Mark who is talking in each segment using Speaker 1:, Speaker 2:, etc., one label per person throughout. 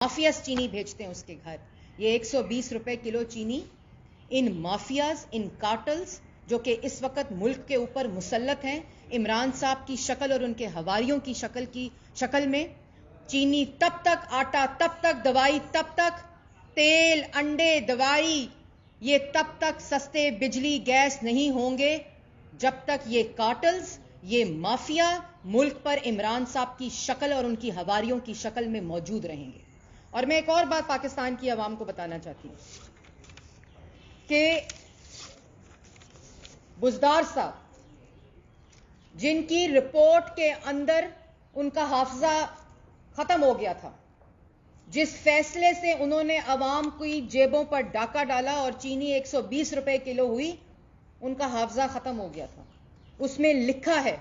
Speaker 1: Mafias چینی بھیجتے ہیں اس کے گھر. یہ 120 روپے کلو چینی ان مافیاز، ان کارٹلز جو کہ اس وقت ملک کے اوپر مسلط ہیں، عمران صاحب کی شکل اور ان کے حواریوں کی شکل میں، چینی تب تک، آٹا تب تک، دوائی تب تک، تیل، انڈے، دوائی، یہ تب تک سستے بجلی گیس نہیں ہوں گے جب تک یہ کارٹلز، یہ مافیا ملک پر عمران صاحب کی شکل اور ان کی حواریوں کی شکل میں موجود رہیں گے. اور میں ایک اور بات پاکستان کی عوام کو بتانا چاہتی ہوں کہ بزدار صاحب جن کی رپورٹ کے اندر ان کا حافظہ ختم ہو گیا تھا، جس فیصلے سے انہوں نے عوام کی جیبوں پر ڈاکہ ڈالا اور چینی 120 روپے کلو ہوئی، ان کا حافظہ ختم ہو گیا تھا. اس میں لکھا ہے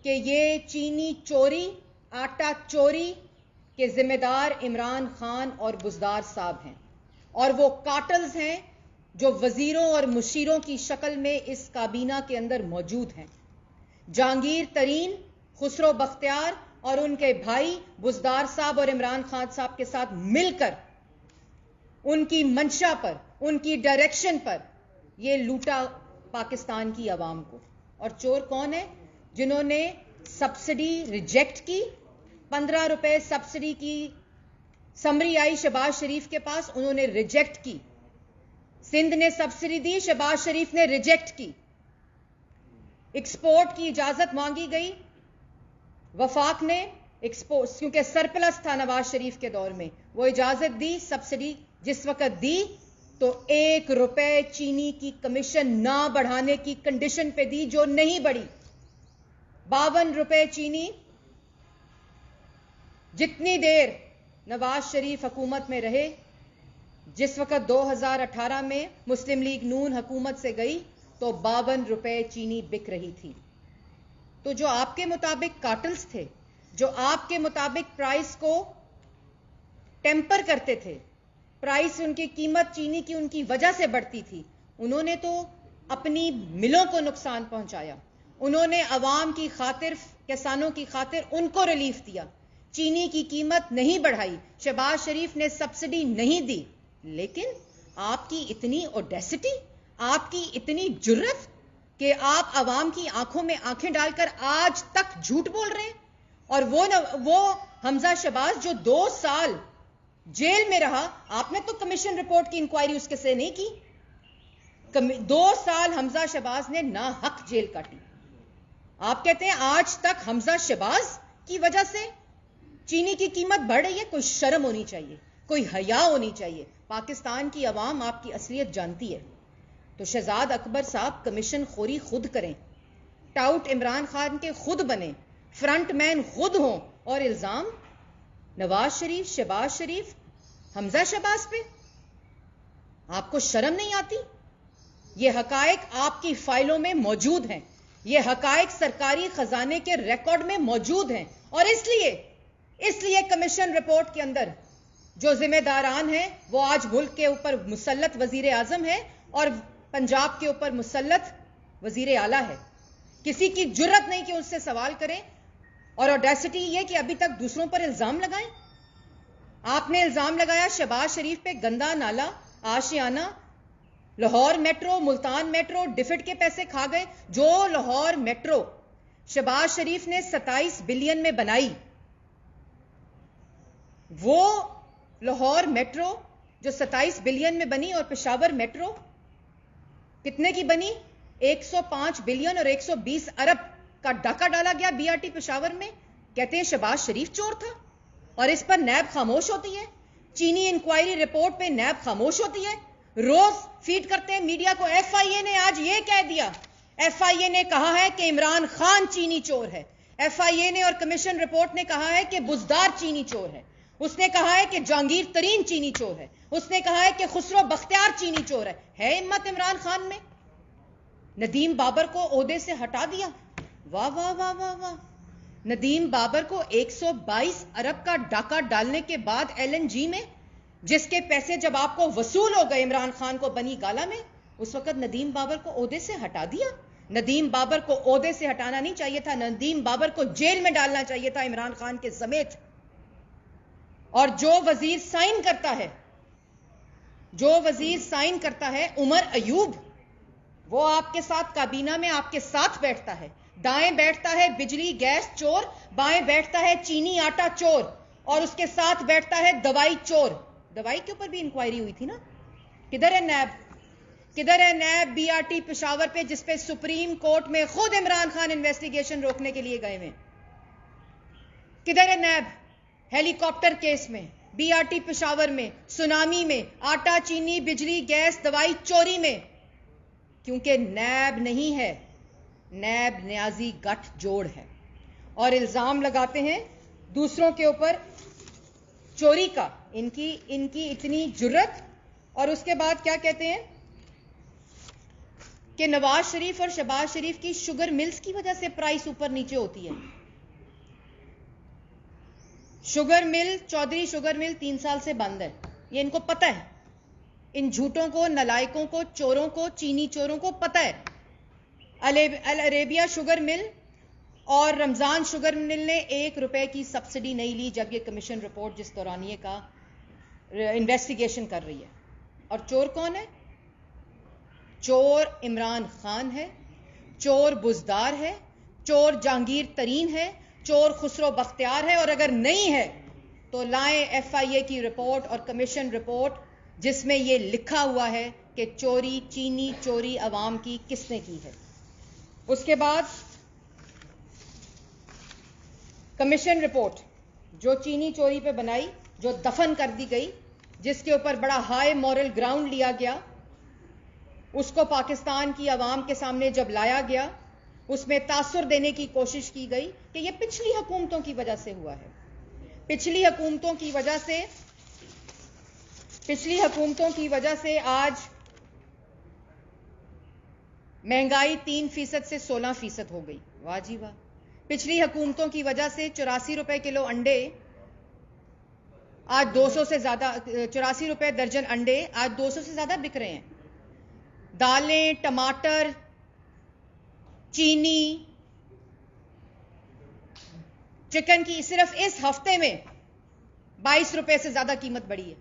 Speaker 1: کہ یہ چینی چوری، آٹا چوری کے ذمہ دار عمران خان اور بزدار صاحب ہیں، اور وہ کارٹلز ہیں جو وزیروں اور مشیروں کی شکل میں اس کابینہ کے اندر موجود ہیں. جہانگیر ترین، خسرو بختیار اور ان کے بھائی بزدار صاحب اور عمران خان صاحب کے ساتھ مل کر ان کی منشا پر، ان کی ڈائریکشن پر یہ لوٹا پاکستان کی عوام کو. اور چور کون ہے؟ جنہوں نے سبسڈی ریجیکٹ کی. 15 روپے سبسڈی کی سمری آئی شہباز شریف کے پاس، انہوں نے ریجیکٹ کی. سندھ نے سبسڈی دی، شہباز شریف نے ریجیکٹ کی. ایکسپورٹ کی اجازت مانگی گئی، وفاق نے کیونکہ سرپلس تھا نواز شریف کے دور میں، وہ اجازت دی. سبسڈی جس وقت دی تو 1 روپے چینی کی کمیشن نہ بڑھانے کی کنڈیشن پہ دی، جو نہیں بڑھی. 52 روپے چینی جتنی دیر نواز شریف حکومت میں رہے. جس وقت 2018 میں مسلم لیگ نون حکومت سے گئی تو 52 روپے چینی بک رہی تھی. تو جو آپ کے مطابق کارٹلز تھے، جو آپ کے مطابق پرائس کو ٹیمپر کرتے تھے، پرائس ان کی قیمت چینی کی ان کی وجہ سے بڑھتی تھی، انہوں نے تو اپنی ملوں کو نقصان پہنچایا. انہوں نے عوام کی خاطر، کسانوں کی خاطر ان کو ریلیف دیا، چینی کی قیمت نہیں بڑھائی، شہباز شریف نے سبسڈی نہیں دی. لیکن آپ کی اتنی اوڈیسٹی، آپ کی اتنی جرت کہ آپ عوام کی آنکھوں میں آنکھیں ڈال کر آج تک جھوٹ بول رہے ہیں. اور وہ حمزہ شہباز جو 2 سال جیل میں رہا، آپ نے تو کمیشن رپورٹ کی انکوائری اس کے سے نہیں کی. 2 سال حمزہ شہباز نے ناحق جیل کاٹی. آپ کہتے ہیں آج تک حمزہ شہباز کی وجہ سے چینی کی قیمت بڑھ رہی ہے. کوئی شرم ہونی چاہیے، کوئی حیا ہونی چاہیے. پاکستان کی عوام آپ کی اصلیت جانتی ہے. تو شہزاد اکبر صاحب کمیشن خوری خود کریں، ٹاؤٹ عمران خان کے خود بنیں، فرنٹ مین خود ہوں، اور الزام نواز شریف، شہباز شریف، حمزہ شہباز پہ. آپ کو شرم نہیں آتی؟ یہ حقائق آپ کی فائلوں میں موجود ہیں، یہ حقائق سرکاری خزانے کے ریکارڈ میں موجود ہیں. اور اس لیے کمیشن رپورٹ کے اندر جو ذمہ داران ہیں وہ آج ملک کے اوپر مسلط وزیر اعظم ہے اور پنجاب کے اوپر مسلط وزیر اعلیٰ ہے. کسی کی جرت نہیں کہ اس سے سوال کریں، اور اوڈیسٹی یہ کہ ابھی تک دوسروں پر الزام لگائیں. آپ نے الزام لگایا شہباز شریف پہ، گندا نالا، آشیانہ، لاہور میٹرو، ملتان میٹرو، ڈفٹ کے پیسے کھا گئے. جو لاہور میٹرو شہباز شریف نے 27 بلین میں بنائی، وہ لاہور میٹرو جو 27 بلین میں بنی، اور پشاور میٹرو کتنے کی بنی؟ 105 بلین اور 120 ارب کا ڈاکہ ڈالا گیا بی آر ٹی پشاور میں. کہتے ہیں شہباز شریف چور تھا، اور اس پر نیب خاموش ہوتی ہے. چینی انکوائری رپورٹ پہ نیب خاموش ہوتی ہے. روز فیڈ کرتے ہیں میڈیا کو، ایف آئی اے نے آج یہ کہہ دیا، ایف آئی اے نے کہا ہے کہ عمران خان چینی چور ہے. ایف آئی اے نے اور کمیشن رپورٹ نے کہا ہے کہ بزدار چینی چور ہے. اس نے کہا ہے کہ جہانگیر ترین چینی چور ہے. اس نے کہا ہے کہ خسرو بختیار چینی چور ہے ہمت عمران خان میں؟ ندیم بابر کو عہدے سے ہٹا دیا. واہ واہ واہ واہ واہ. ندیم بابر کو 122 ارب کا ڈاکہ ڈالنے کے بعد ایل این جی میں، جس کے پیسے جب آپ کو وصول ہو گئے عمران خان کو بنی گالا میں، اس وقت ندیم بابر کو عہدے سے ہٹا دیا. ندیم بابر کو عہدے سے ہٹانا نہیں چاہیے تھا، ندیم بابر کو جیل میں ڈالنا چاہیے تھا عمران خان کے سمیت. اور جو وزیر سائن کرتا ہے عمر ایوب، وہ آپ کے ساتھ کابینہ میں آپ کے ساتھ بیٹھتا ہے. دائیں بیٹھتا ہے بجلی گیس چور، بائیں بیٹھتا ہے چینی آٹا چور، اور اس کے ساتھ بیٹھتا ہے دوائی چور. دوائی کے اوپر بھی انکوائری ہوئی تھی نا. کدھر ہے NAB B R T Peshawar پہ، جس پہ سپریم کورٹ میں خود عمران خان انویسٹیگیشن روکنے کے لیے گئے ہوئے؟ کدھر ہے نیب ہیلی کاپٹر کیس میں، بی آر ٹی پشاور میں، سونامی میں، آٹا چینی بجلی گیس دوائی چوری میں؟ کیونکہ نیب نہیں ہے، نیب نیازی گٹھ جوڑ ہے، اور الزام لگاتے ہیں دوسروں کے اوپر چوری کا. ان کی اتنی جرت. اور اس کے بعد کیا کہتے ہیں کہ نواز شریف اور شہباز شریف کی شوگر ملز کی وجہ سے پرائس اوپر نیچے ہوتی ہے. Sugar mill, Chaudhry sugar mill 3 سال سے بند ہے، یہ ان کو پتہ ہے. ان جھوٹوں کو، نلائکوں کو، چوروں کو، چینی چوروں کو پتہ ہے. العربیہ شوگر مل اور رمضان شوگر مل نے 1 روپے کی سبسڈی نہیں لی جب یہ کمیشن رپورٹ جس دورانیے کا انویسٹیگیشن کر رہی ہے. اور چور کون ہے؟ چور عمران خان ہے، چور بزدار ہے، چور جہانگیر ترین ہے، چور خسرو بختیار ہے. اور اگر نہیں ہے تو لائیں ایف آئی اے کی رپورٹ اور کمیشن رپورٹ جس میں یہ لکھا ہوا ہے کہ چوری، چینی چوری عوام کی کس نے کی ہے. اس کے بعد کمیشن رپورٹ جو چینی چوری پہ بنائی، جو دفن کر دی گئی، جس کے اوپر بڑا ہائی مورل گراؤنڈ لیا گیا، اس کو پاکستان کی عوام کے سامنے جب لایا گیا، اس میں تاثر دینے کی کوشش کی گئی کہ یہ پچھلی حکومتوں کی وجہ سے ہوا ہے. پچھلی حکومتوں کی وجہ سے آج مہنگائی 3% سے 16% ہو گئی. واہ جی واہ. پچھلی حکومتوں کی وجہ سے 84 روپے کلو انڈے آج 200 سے زیادہ، 84 روپے درجن انڈے آج 200 سے زیادہ بک رہے ہیں. دالیں، ٹماٹر، چینی، چکن کی صرف اس ہفتے میں 22 روپے سے زیادہ قیمت بڑھی ہے.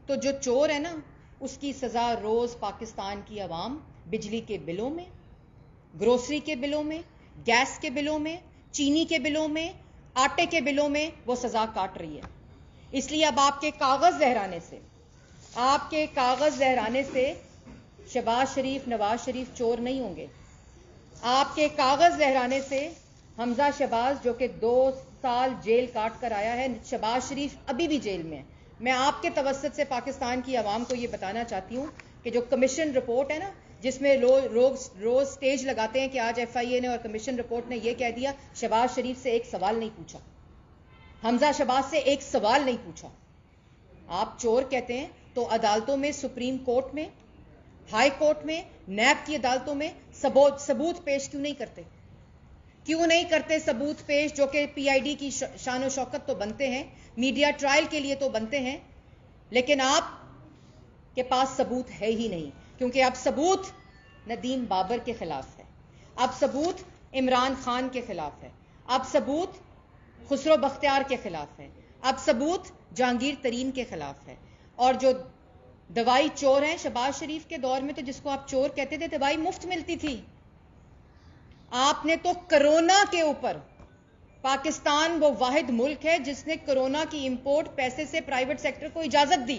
Speaker 1: تو جو چور ہے نا، اس کی سزا روز پاکستان کی عوام بجلی کے بلوں میں، گروسری کے بلوں میں، گیس کے بلوں میں، چینی کے بلوں میں، آٹے کے بلوں میں وہ سزا کاٹ رہی ہے. اس لیے اب آپ کے کاغذ لہرانے سے شہباز شریف، نواز شریف چور نہیں ہوں گے. آپ کے کاغذ لہرانے سے حمزہ شہباز جو کہ 2 سال جیل کاٹ کر آیا ہے، شہباز شریف ابھی بھی جیل میں ہے. میں آپ کے توسط سے پاکستان کی عوام کو یہ بتانا چاہتی ہوں کہ جو کمیشن رپورٹ ہے نا، جس میں روز سٹیج لگاتے ہیں کہ آج ایف آئی اے نے اور کمیشن رپورٹ نے یہ کہہ دیا، شہباز شریف سے ایک سوال نہیں پوچھا، حمزہ شہباز سے ایک سوال نہیں پوچھا. آپ چور کہتے ہیں تو عدالتوں میں، سپریم کورٹ میں، ہائی کورٹ میں، نیب کی عدالتوں میں ثبوت پیش کیوں نہیں کرتے ثبوت پیش، جو کہ پی آئی ڈی کی شان و شوکت تو بنتے ہیں، میڈیا ٹرائل کے لیے تو بنتے ہیں، لیکن آپ کے پاس ثبوت ہے ہی نہیں. کیونکہ اب ثبوت ندیم بابر کے خلاف ہے، اب ثبوت عمران خان کے خلاف ہے، اب ثبوت خسرو بختیار کے خلاف ہے، اب ثبوت جہانگیر ترین کے خلاف ہے. اور جو دوائی چور ہیں، شہباز شریف کے دور میں تو جس کو آپ چور کہتے تھے، دوائی مفت ملتی تھی. آپ نے تو کرونا کے اوپر، پاکستان وہ واحد ملک ہے جس نے کرونا کی امپورٹ پیسے سے پرائیویٹ سیکٹر کو اجازت دی.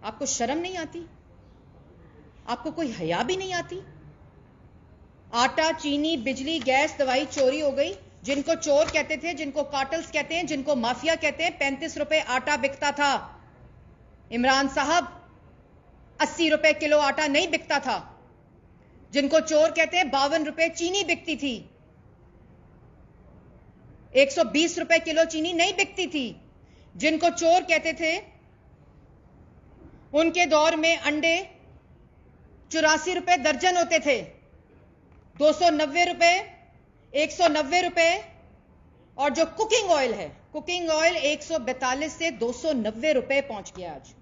Speaker 1: آپ کو شرم نہیں آتی؟ آپ کو کوئی حیا بھی نہیں آتی؟ آٹا، چینی، بجلی، گیس، دوائی چوری ہو گئی. جن کو چور کہتے تھے، جن کو کارٹلز کہتے ہیں، جن کو مافیا کہتے ہیں، 35 روپے آٹا بکتا تھا. عمران صاحب 80 روپے کلو آٹا نہیں بکتا تھا. جن کو چور کہتے ہیں 52 روپے چینی بکتی تھی، 120 روپے کلو چینی نہیں بکتی تھی. جن کو چور کہتے تھے ان کے دور میں انڈے 84 روپے درجن ہوتے تھے، 290 روپے، 190 روپے. اور جو کوکنگ آئل ہے، کوکنگ آئل 142 سے 290 روپے پہنچ گیا آج.